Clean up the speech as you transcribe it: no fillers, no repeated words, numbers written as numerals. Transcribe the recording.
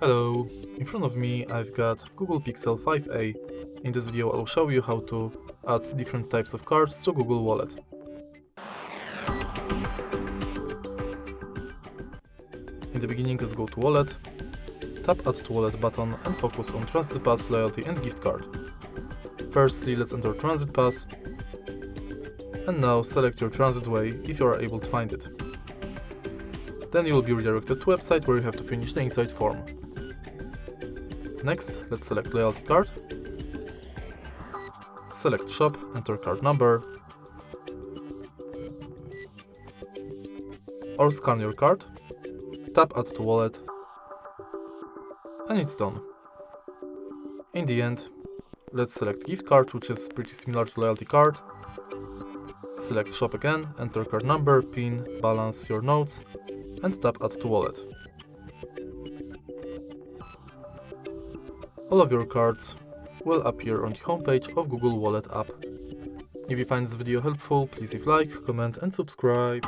Hello, in front of me I've got Google Pixel 5a. In this video I'll show you how to add different types of cards to Google Wallet. In the beginning, let's go to Wallet, tap Add to Wallet button and focus on Transit Pass, Loyalty and Gift Card. Firstly, let's enter Transit Pass, and now select your transit way if you are able to find it. Then you will be redirected to a website where you have to finish the inside form. Next, let's select Loyalty Card, select Shop, enter card number, or scan your card, tap Add to Wallet, and it's done. In the end, let's select Gift Card, which is pretty similar to Loyalty Card, select Shop again, enter card number, PIN, balance, your notes, and tap Add to Wallet. All of your cards will appear on the homepage of Google Wallet app. If you find this video helpful, please leave a like, comment and subscribe.